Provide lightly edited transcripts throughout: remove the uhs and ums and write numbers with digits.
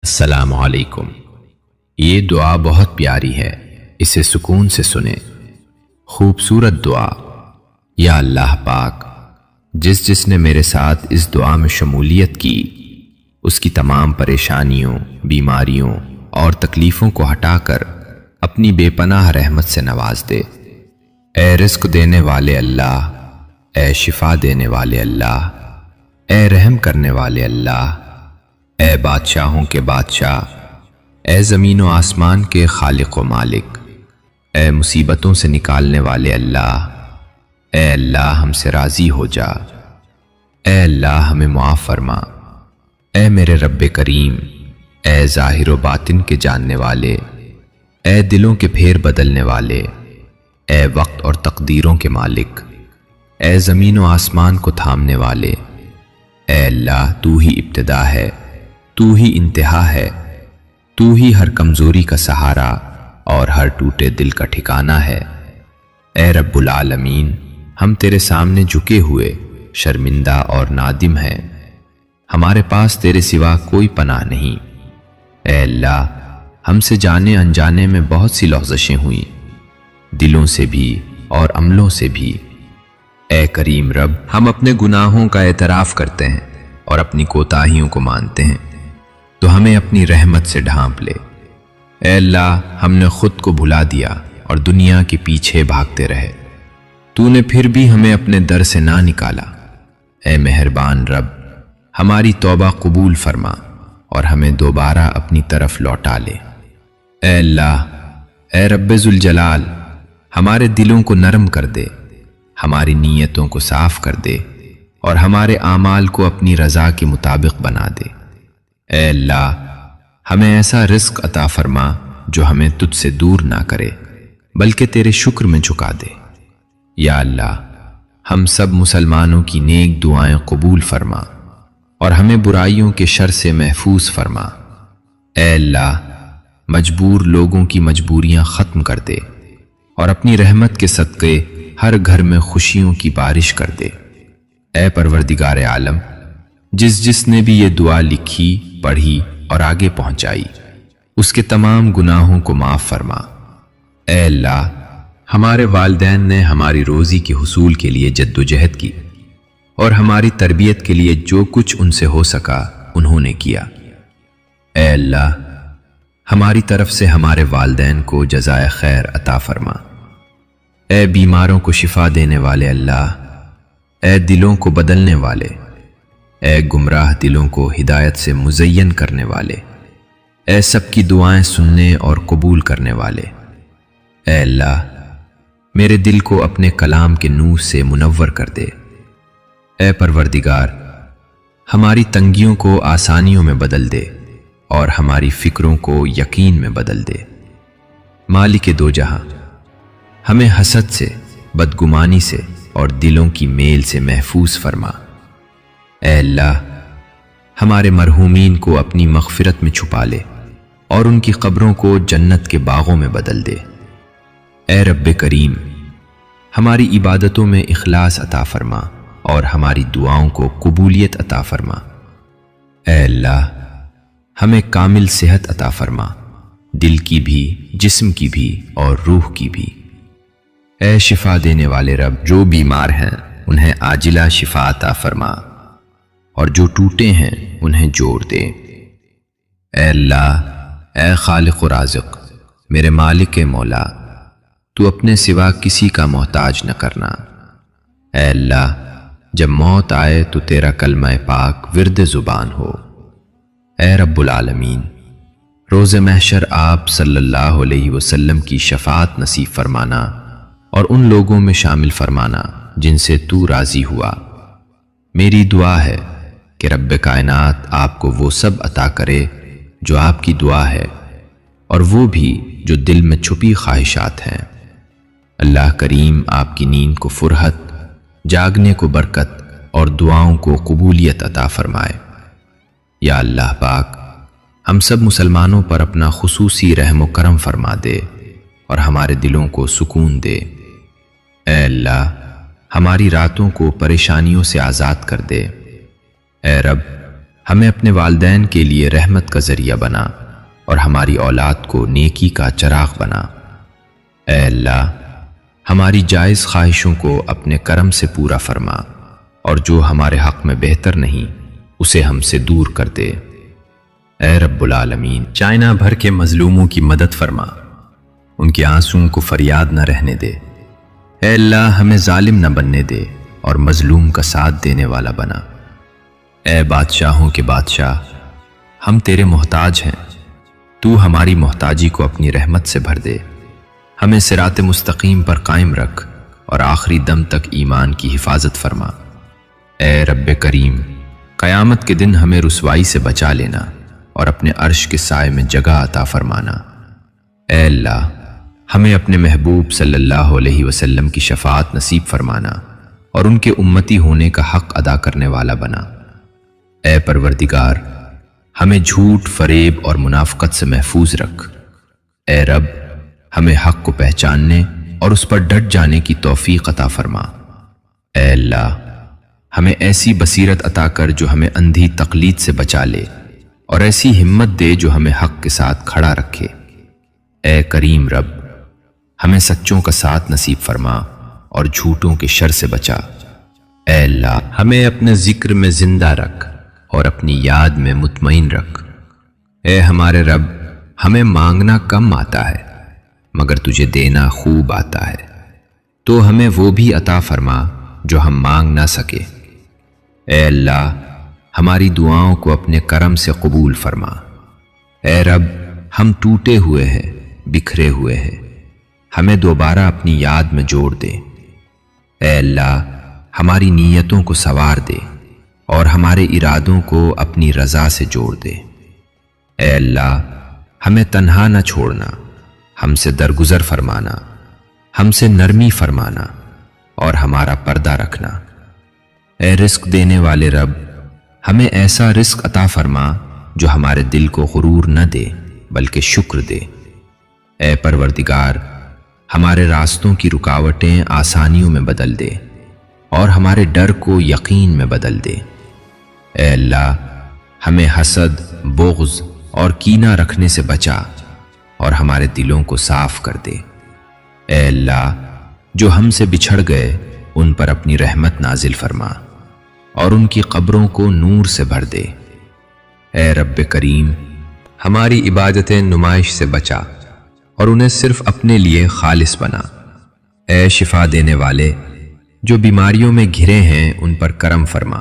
السلام علیکم۔ یہ دعا بہت پیاری ہے، اسے سکون سے سنیں۔ خوبصورت دعا۔ یا اللہ پاک، جس نے میرے ساتھ اس دعا میں شمولیت کی، اس کی تمام پریشانیوں، بیماریوں اور تکلیفوں کو ہٹا کر اپنی بے پناہ رحمت سے نواز دے۔ اے رزق دینے والے اللہ، اے شفا دینے والے اللہ، اے رحم کرنے والے اللہ، اے بادشاہوں کے بادشاہ، اے زمین و آسمان کے خالق و مالک، اے مصیبتوں سے نکالنے والے اللہ، اے اللہ ہم سے راضی ہو جا، اے اللہ ہمیں معاف فرما۔ اے میرے رب کریم، اے ظاہر و باطن کے جاننے والے، اے دلوں کے پھیر بدلنے والے، اے وقت اور تقدیروں کے مالک، اے زمین و آسمان کو تھامنے والے، اے اللہ تو ہی ابتدا ہے، تو ہی انتہا ہے، تو ہی ہر کمزوری کا سہارا اور ہر ٹوٹے دل کا ٹھکانہ ہے۔ اے رب العالمین، ہم تیرے سامنے جھکے ہوئے شرمندہ اور نادم ہیں، ہمارے پاس تیرے سوا کوئی پناہ نہیں۔ اے اللہ، ہم سے جانے انجانے میں بہت سی لغزشیں ہوئیں، دلوں سے بھی اور عملوں سے بھی۔ اے کریم رب، ہم اپنے گناہوں کا اعتراف کرتے ہیں اور اپنی کوتاہیوں کو مانتے ہیں، تو ہمیں اپنی رحمت سے ڈھانپ لے۔ اے اللہ، ہم نے خود کو بھلا دیا اور دنیا کے پیچھے بھاگتے رہے، تو نے پھر بھی ہمیں اپنے در سے نہ نکالا۔ اے مہربان رب، ہماری توبہ قبول فرما اور ہمیں دوبارہ اپنی طرف لوٹا لے۔ اے اللہ، اے رب ذوالجلال، ہمارے دلوں کو نرم کر دے، ہماری نیتوں کو صاف کر دے اور ہمارے اعمال کو اپنی رضا کے مطابق بنا دے۔ اے اللہ، ہمیں ایسا رزق عطا فرما جو ہمیں تجھ سے دور نہ کرے بلکہ تیرے شکر میں جھکا دے۔ یا اللہ، ہم سب مسلمانوں کی نیک دعائیں قبول فرما اور ہمیں برائیوں کے شر سے محفوظ فرما۔ اے اللہ، مجبور لوگوں کی مجبوریاں ختم کر دے اور اپنی رحمت کے صدقے ہر گھر میں خوشیوں کی بارش کر دے۔ اے پروردگار عالم، جس نے بھی یہ دعا لکھی، پڑھی اور آگے پہنچائی، اس کے تمام گناہوں کو معاف فرما۔ اے اللہ، ہمارے والدین نے ہماری روزی کے حصول کے لیے جد و جہد کی اور ہماری تربیت کے لیے جو کچھ ان سے ہو سکا انہوں نے کیا۔ اے اللہ، ہماری طرف سے ہمارے والدین کو جزائے خیر عطا فرما۔ اے بیماروں کو شفا دینے والے اللہ، اے دلوں کو بدلنے والے، اے گمراہ دلوں کو ہدایت سے مزین کرنے والے، اے سب کی دعائیں سننے اور قبول کرنے والے۔ اے اللہ، میرے دل کو اپنے کلام کے نور سے منور کر دے۔ اے پروردگار، ہماری تنگیوں کو آسانیوں میں بدل دے اور ہماری فکروں کو یقین میں بدل دے۔ مالک دو جہاں، ہمیں حسد سے، بدگمانی سے اور دلوں کی میل سے محفوظ فرما۔ اے اللہ، ہمارے مرحومین کو اپنی مغفرت میں چھپا لے اور ان کی قبروں کو جنت کے باغوں میں بدل دے۔ اے رب کریم، ہماری عبادتوں میں اخلاص عطا فرما اور ہماری دعاؤں کو قبولیت عطا فرما۔ اے اللہ، ہمیں کامل صحت عطا فرما، دل کی بھی، جسم کی بھی اور روح کی بھی۔ اے شفا دینے والے رب، جو بیمار ہیں انہیں عاجلہ شفا عطا فرما اور جو ٹوٹے ہیں انہیں جوڑ دے۔ اے اللہ، اے خالق و رازق، میرے مالک مولا، تو اپنے سوا کسی کا محتاج نہ کرنا۔ اے اللہ، جب موت آئے تو تیرا کلمہ پاک ورد زبان ہو۔ اے رب العالمین، روز محشر آپ صلی اللہ علیہ وسلم کی شفاعت نصیب فرمانا اور ان لوگوں میں شامل فرمانا جن سے تو راضی ہوا۔ میری دعا ہے کہ رب کائنات آپ کو وہ سب عطا کرے جو آپ کی دعا ہے، اور وہ بھی جو دل میں چھپی خواہشات ہیں۔ اللہ کریم آپ کی نیند کو فرحت، جاگنے کو برکت اور دعاؤں کو قبولیت عطا فرمائے۔ یا اللہ پاک، ہم سب مسلمانوں پر اپنا خصوصی رحم و کرم فرما دے اور ہمارے دلوں کو سکون دے۔ اے اللہ، ہماری راتوں کو پریشانیوں سے آزاد کر دے۔ اے رب، ہمیں اپنے والدین کے لیے رحمت کا ذریعہ بنا اور ہماری اولاد کو نیکی کا چراغ بنا۔ اے اللہ، ہماری جائز خواہشوں کو اپنے کرم سے پورا فرما اور جو ہمارے حق میں بہتر نہیں اسے ہم سے دور کر دے۔ اے رب العالمین، چائنا بھر کے مظلوموں کی مدد فرما، ان کے آنسوؤں کو فریاد نہ رہنے دے۔ اے اللہ، ہمیں ظالم نہ بننے دے اور مظلوم کا ساتھ دینے والا بنا۔ اے بادشاہوں کے بادشاہ، ہم تیرے محتاج ہیں، تو ہماری محتاجی کو اپنی رحمت سے بھر دے۔ ہمیں صراط مستقیم پر قائم رکھ اور آخری دم تک ایمان کی حفاظت فرما۔ اے رب کریم، قیامت کے دن ہمیں رسوائی سے بچا لینا اور اپنے عرش کے سائے میں جگہ عطا فرمانا۔ اے اللہ، ہمیں اپنے محبوب صلی اللہ علیہ وسلم کی شفاعت نصیب فرمانا اور ان کے امتی ہونے کا حق ادا کرنے والا بنا۔ اے پروردگار، ہمیں جھوٹ، فریب اور منافقت سے محفوظ رکھ۔ اے رب، ہمیں حق کو پہچاننے اور اس پر ڈٹ جانے کی توفیق عطا فرما۔ اے اللہ، ہمیں ایسی بصیرت عطا کر جو ہمیں اندھی تقلید سے بچا لے اور ایسی ہمت دے جو ہمیں حق کے ساتھ کھڑا رکھے۔ اے کریم رب، ہمیں سچوں کا ساتھ نصیب فرما اور جھوٹوں کے شر سے بچا۔ اے اللہ، ہمیں اپنے ذکر میں زندہ رکھ اور اپنی یاد میں مطمئن رکھ۔ اے ہمارے رب، ہمیں مانگنا کم آتا ہے مگر تجھے دینا خوب آتا ہے، تو ہمیں وہ بھی عطا فرما جو ہم مانگ نہ سکے۔ اے اللہ، ہماری دعاؤں کو اپنے کرم سے قبول فرما۔ اے رب، ہم ٹوٹے ہوئے ہیں، بکھرے ہوئے ہیں، ہمیں دوبارہ اپنی یاد میں جوڑ دے۔ اے اللہ، ہماری نیتوں کو سنوار دے اور ہمارے ارادوں کو اپنی رضا سے جوڑ دے۔ اے اللہ، ہمیں تنہا نہ چھوڑنا، ہم سے درگزر فرمانا، ہم سے نرمی فرمانا اور ہمارا پردہ رکھنا۔ اے رزق دینے والے رب، ہمیں ایسا رزق عطا فرما جو ہمارے دل کو غرور نہ دے بلکہ شکر دے۔ اے پروردگار، ہمارے راستوں کی رکاوٹیں آسانیوں میں بدل دے اور ہمارے ڈر کو یقین میں بدل دے۔ اے اللہ، ہمیں حسد، بغض اور کینہ رکھنے سے بچا اور ہمارے دلوں کو صاف کر دے۔ اے اللہ، جو ہم سے بچھڑ گئے ان پر اپنی رحمت نازل فرما اور ان کی قبروں کو نور سے بھر دے۔ اے رب کریم، ہماری عبادتیں نمائش سے بچا اور انہیں صرف اپنے لیے خالص بنا۔ اے شفا دینے والے، جو بیماریوں میں گھرے ہیں ان پر کرم فرما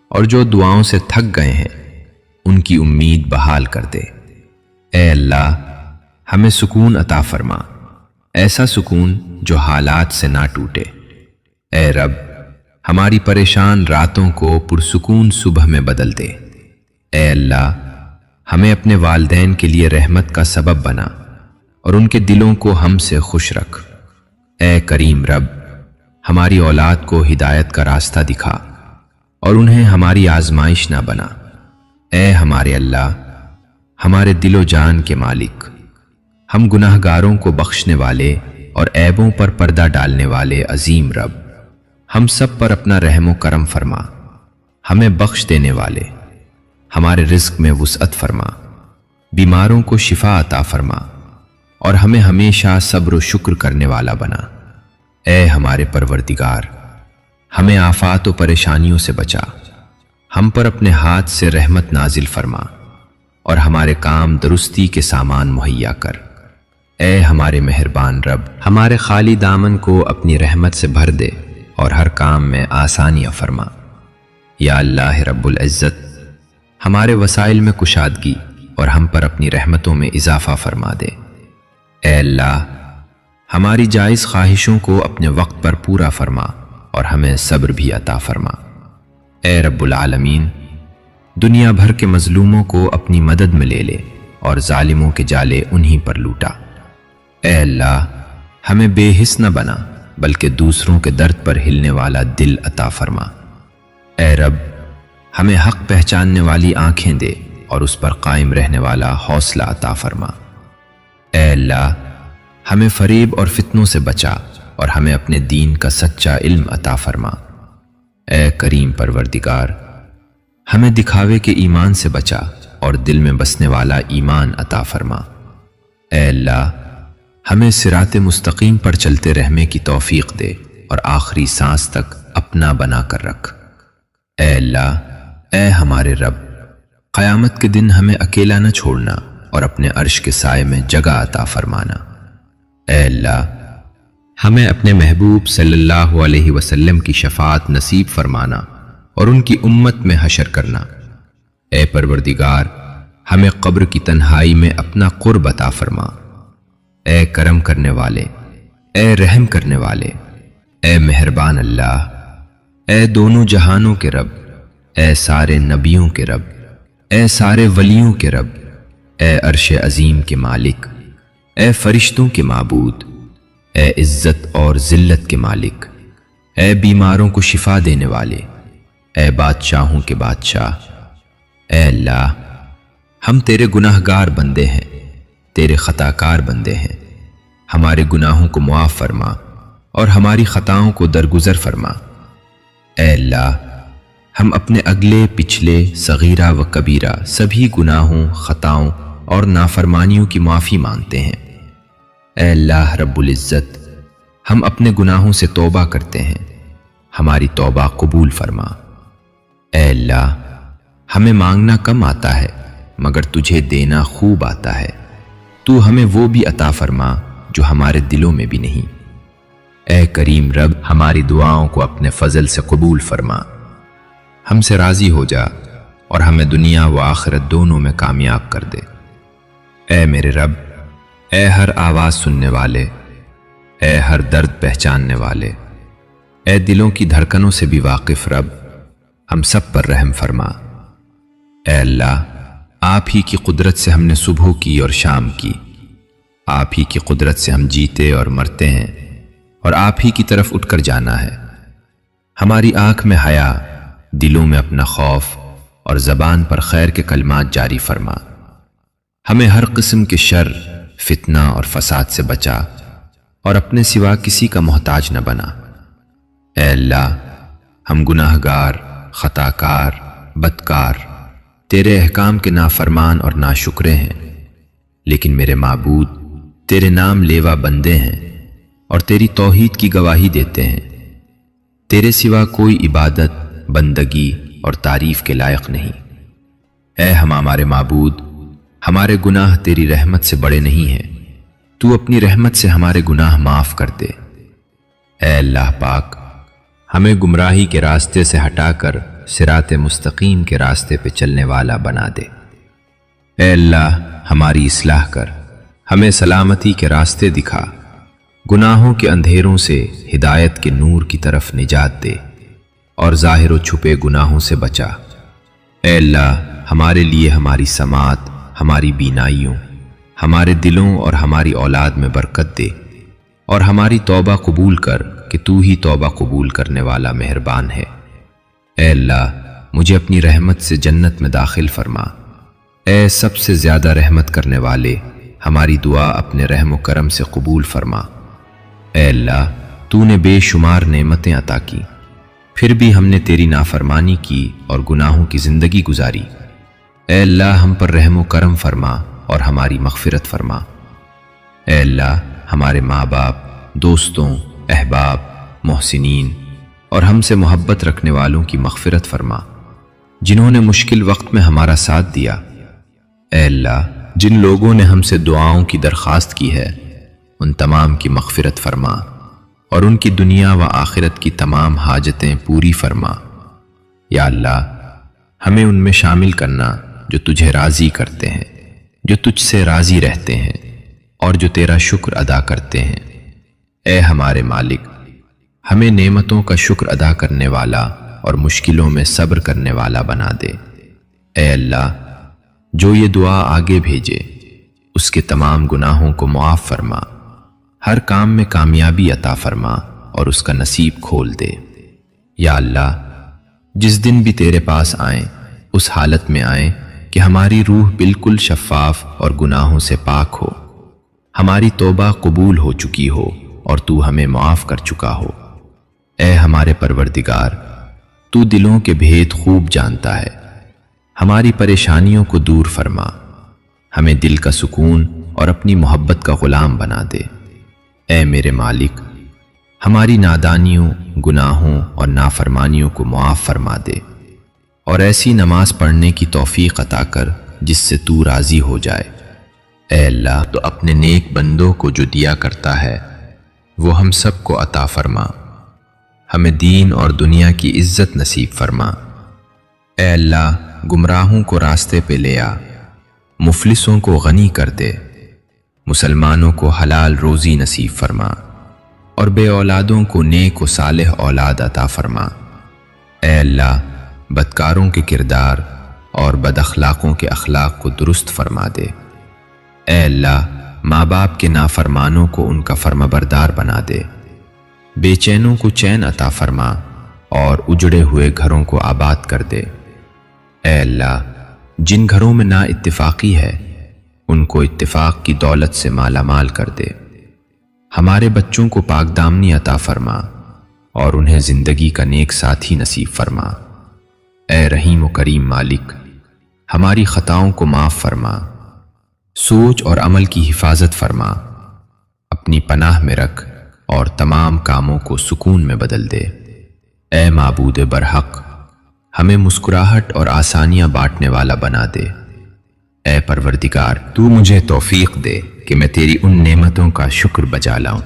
اور جو دعاؤں سے تھک گئے ہیں ان کی امید بحال کر دے۔ اے اللہ، ہمیں سکون عطا فرما، ایسا سکون جو حالات سے نہ ٹوٹے۔ اے رب، ہماری پریشان راتوں کو پرسکون صبح میں بدل دے۔ اے اللہ، ہمیں اپنے والدین کے لیے رحمت کا سبب بنا اور ان کے دلوں کو ہم سے خوش رکھ۔ اے کریم رب، ہماری اولاد کو ہدایت کا راستہ دکھا اور انہیں ہماری آزمائش نہ بنا۔ اے ہمارے اللہ، ہمارے دل و جان کے مالک، ہم گناہ گاروں کو بخشنے والے اور عیبوں پر پردہ ڈالنے والے عظیم رب، ہم سب پر اپنا رحم و کرم فرما، ہمیں بخش دینے والے، ہمارے رزق میں وسعت فرما، بیماروں کو شفا عطا فرما اور ہمیں ہمیشہ صبر و شکر کرنے والا بنا۔ اے ہمارے پروردگار، ہمیں آفات و پریشانیوں سے بچا، ہم پر اپنے ہاتھ سے رحمت نازل فرما اور ہمارے کام درستی کے سامان مہیا کر۔ اے ہمارے مہربان رب، ہمارے خالی دامن کو اپنی رحمت سے بھر دے اور ہر کام میں آسانیاں فرما۔ یا اللہ رب العزت، ہمارے وسائل میں کشادگی اور ہم پر اپنی رحمتوں میں اضافہ فرما دے۔ اے اللہ، ہماری جائز خواہشوں کو اپنے وقت پر پورا فرما اور ہمیں صبر بھی عطا فرما۔ اے رب العالمین، دنیا بھر کے مظلوموں کو اپنی مدد میں لے لے اور ظالموں کے جالے انہی پر لوٹا۔ اے اللہ، ہمیں بے حس نہ بنا بلکہ دوسروں کے درد پر ہلنے والا دل عطا فرما۔ اے رب، ہمیں حق پہچاننے والی آنکھیں دے اور اس پر قائم رہنے والا حوصلہ عطا فرما۔ اے اللہ، ہمیں فریب اور فتنوں سے بچا اور ہمیں اپنے دین کا سچا علم عطا فرما۔ اے کریم پروردگار، ہمیں دکھاوے کے ایمان سے بچا اور دل میں بسنے والا ایمان عطا فرما۔ اے اللہ، ہمیں صراط مستقیم پر چلتے رہنے کی توفیق دے اور آخری سانس تک اپنا بنا کر رکھ۔ اے اللہ، اے ہمارے رب، قیامت کے دن ہمیں اکیلا نہ چھوڑنا اور اپنے عرش کے سائے میں جگہ عطا فرمانا۔ اے اللہ، ہمیں اپنے محبوب صلی اللہ علیہ وسلم کی شفاعت نصیب فرمانا اور ان کی امت میں حشر کرنا۔ اے پروردگار، ہمیں قبر کی تنہائی میں اپنا قرب عطا فرما۔ اے کرم کرنے والے، اے رحم کرنے والے، اے مہربان اللہ، اے دونوں جہانوں کے رب، اے سارے نبیوں کے رب، اے سارے ولیوں کے رب، اے عرش عظیم کے مالک، اے فرشتوں کے معبود، اے عزت اور ذلت کے مالک، اے بیماروں کو شفا دینے والے، اے بادشاہوں کے بادشاہ۔ اے اللہ، ہم تیرے گناہ گار بندے ہیں، تیرے خطا کار بندے ہیں، ہمارے گناہوں کو معاف فرما اور ہماری خطاؤں کو درگزر فرما۔ اے اللہ، ہم اپنے اگلے پچھلے صغیرہ و کبیرہ سبھی گناہوں، خطاؤں اور نافرمانیوں کی معافی مانگتے ہیں۔ اے اللہ رب العزت، ہم اپنے گناہوں سے توبہ کرتے ہیں، ہماری توبہ قبول فرما۔ اے اللہ، ہمیں مانگنا کم آتا ہے مگر تجھے دینا خوب آتا ہے، تو ہمیں وہ بھی عطا فرما جو ہمارے دلوں میں بھی نہیں۔ اے کریم رب، ہماری دعاؤں کو اپنے فضل سے قبول فرما، ہم سے راضی ہو جا اور ہمیں دنیا و آخرت دونوں میں کامیاب کر دے۔ اے میرے رب، اے ہر آواز سننے والے، اے ہر درد پہچاننے والے، اے دلوں کی دھڑکنوں سے بھی واقف رب، ہم سب پر رحم فرما۔ اے اللہ، آپ ہی کی قدرت سے ہم نے صبح کی اور شام کی، آپ ہی کی قدرت سے ہم جیتے اور مرتے ہیں، اور آپ ہی کی طرف اٹھ کر جانا ہے۔ ہماری آنکھ میں حیا، دلوں میں اپنا خوف اور زبان پر خیر کے کلمات جاری فرما۔ ہمیں ہر قسم کے شر، فتنہ اور فساد سے بچا اور اپنے سوا کسی کا محتاج نہ بنا۔ اے اللہ، ہم گناہ گار، خطا کار، بدکار، تیرے احکام کے نافرمان اور ناشکرے ہیں، لیکن میرے معبود تیرے نام لیوا بندے ہیں اور تیری توحید کی گواہی دیتے ہیں۔ تیرے سوا کوئی عبادت، بندگی اور تعریف کے لائق نہیں۔ اے ہمارے معبود، ہمارے گناہ تیری رحمت سے بڑے نہیں ہیں، تو اپنی رحمت سے ہمارے گناہ معاف کر دے۔ اے اللہ پاک، ہمیں گمراہی کے راستے سے ہٹا کر صراط مستقیم کے راستے پہ چلنے والا بنا دے۔ اے اللہ، ہماری اصلاح کر، ہمیں سلامتی کے راستے دکھا، گناہوں کے اندھیروں سے ہدایت کے نور کی طرف نجات دے اور ظاہر و چھپے گناہوں سے بچا۔ اے اللہ، ہمارے لیے ہماری سماعت، ہماری بینائیوں، ہمارے دلوں اور ہماری اولاد میں برکت دے اور ہماری توبہ قبول کر کہ تو ہی توبہ قبول کرنے والا مہربان ہے۔ اے اللہ، مجھے اپنی رحمت سے جنت میں داخل فرما۔ اے سب سے زیادہ رحمت کرنے والے، ہماری دعا اپنے رحم و کرم سے قبول فرما۔ اے اللہ، تو نے بے شمار نعمتیں عطا کی، پھر بھی ہم نے تیری نافرمانی کی اور گناہوں کی زندگی گزاری۔ اے اللہ، ہم پر رحم و کرم فرما اور ہماری مغفرت فرما۔ اے اللہ، ہمارے ماں باپ، دوستوں، احباب، محسنین اور ہم سے محبت رکھنے والوں کی مغفرت فرما، جنہوں نے مشکل وقت میں ہمارا ساتھ دیا۔ اے اللہ، جن لوگوں نے ہم سے دعاؤں کی درخواست کی ہے، ان تمام کی مغفرت فرما اور ان کی دنیا و آخرت کی تمام حاجتیں پوری فرما۔ یا اللہ، ہمیں ان میں شامل کرنا جو تجھے راضی کرتے ہیں، جو تجھ سے راضی رہتے ہیں اور جو تیرا شکر ادا کرتے ہیں۔ اے ہمارے مالک، ہمیں نعمتوں کا شکر ادا کرنے والا اور مشکلوں میں صبر کرنے والا بنا دے۔ اے اللہ، جو یہ دعا آگے بھیجے اس کے تمام گناہوں کو معاف فرما، ہر کام میں کامیابی عطا فرما اور اس کا نصیب کھول دے۔ یا اللہ، جس دن بھی تیرے پاس آئیں اس حالت میں آئیں کہ ہماری روح بالکل شفاف اور گناہوں سے پاک ہو، ہماری توبہ قبول ہو چکی ہو اور تو ہمیں معاف کر چکا ہو۔ اے ہمارے پروردگار، تو دلوں کے بھید خوب جانتا ہے، ہماری پریشانیوں کو دور فرما، ہمیں دل کا سکون اور اپنی محبت کا غلام بنا دے۔ اے میرے مالک، ہماری نادانیوں، گناہوں اور نافرمانیوں کو معاف فرما دے، اور ایسی نماز پڑھنے کی توفیق عطا کر جس سے تو راضی ہو جائے۔ اے اللہ، تو اپنے نیک بندوں کو جو دیا کرتا ہے وہ ہم سب کو عطا فرما، ہمیں دین اور دنیا کی عزت نصیب فرما۔ اے اللہ، گمراہوں کو راستے پہ لے آ، مفلسوں کو غنی کر دے، مسلمانوں کو حلال روزی نصیب فرما، اور بے اولادوں کو نیک و صالح اولاد عطا فرما۔ اے اللہ، بدکاروں کے کردار اور بد اخلاقوں کے اخلاق کو درست فرما دے۔ اے اللہ، ماں باپ کے نافرمانوں کو ان کا فرمانبردار بنا دے، بے چینوں کو چین عطا فرما اور اجڑے ہوئے گھروں کو آباد کر دے۔ اے اللہ، جن گھروں میں نا اتفاقی ہے ان کو اتفاق کی دولت سے مالا مال کر دے۔ ہمارے بچوں کو پاک دامنی عطا فرما اور انہیں زندگی کا نیک ساتھی نصیب فرما۔ اے رحیم و کریم مالک، ہماری خطاؤں کو معاف فرما، سوچ اور عمل کی حفاظت فرما، اپنی پناہ میں رکھ اور تمام کاموں کو سکون میں بدل دے۔ اے معبود برحق، ہمیں مسکراہٹ اور آسانیاں بانٹنے والا بنا دے۔ اے پروردگار، تو مجھے توفیق دے کہ میں تیری ان نعمتوں کا شکر بجا لاؤں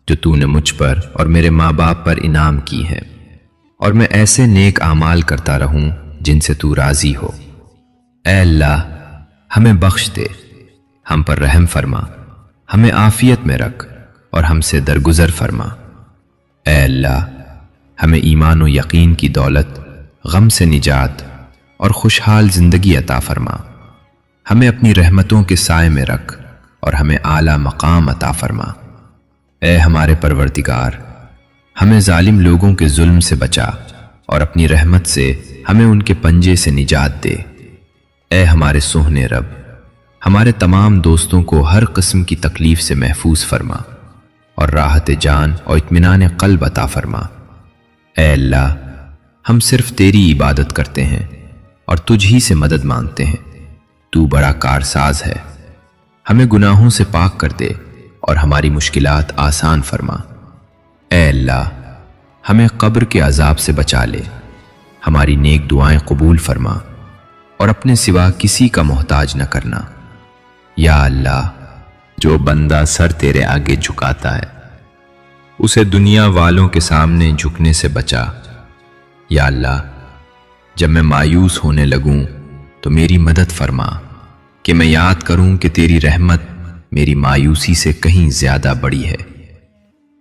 جو تو نے مجھ پر اور میرے ماں باپ پر انعام کی ہیں، اور میں ایسے نیک اعمال کرتا رہوں جن سے تو راضی ہو۔ اے اللہ، ہمیں بخش دے، ہم پر رحم فرما، ہمیں عافیت میں رکھ اور ہم سے درگزر فرما۔ اے اللہ، ہمیں ایمان و یقین کی دولت، غم سے نجات اور خوشحال زندگی عطا فرما، ہمیں اپنی رحمتوں کے سائے میں رکھ اور ہمیں اعلیٰ مقام عطا فرما۔ اے ہمارے پروردگار، ہمیں ظالم لوگوں کے ظلم سے بچا اور اپنی رحمت سے ہمیں ان کے پنجے سے نجات دے۔ اے ہمارے سوہنے رب، ہمارے تمام دوستوں کو ہر قسم کی تکلیف سے محفوظ فرما اور راحت جان اور اطمینان قلب عطا فرما۔ اے اللہ، ہم صرف تیری عبادت کرتے ہیں اور تجھ ہی سے مدد مانگتے ہیں، تو بڑا کارساز ہے، ہمیں گناہوں سے پاک کر دے اور ہماری مشکلات آسان فرما۔ اے اللہ، ہمیں قبر کے عذاب سے بچا لے، ہماری نیک دعائیں قبول فرما اور اپنے سوا کسی کا محتاج نہ کرنا۔ یا اللہ، جو بندہ سر تیرے آگے جھکاتا ہے اسے دنیا والوں کے سامنے جھکنے سے بچا۔ یا اللہ، جب میں مایوس ہونے لگوں تو میری مدد فرما کہ میں یاد کروں کہ تیری رحمت میری مایوسی سے کہیں زیادہ بڑی ہے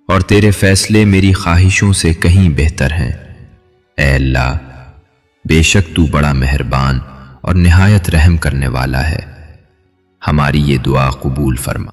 اور تیرے فیصلے میری خواہشوں سے کہیں بہتر ہیں۔ اے اللہ، بے شک تو بڑا مہربان اور نہایت رحم کرنے والا ہے، ہماری یہ دعا قبول فرما۔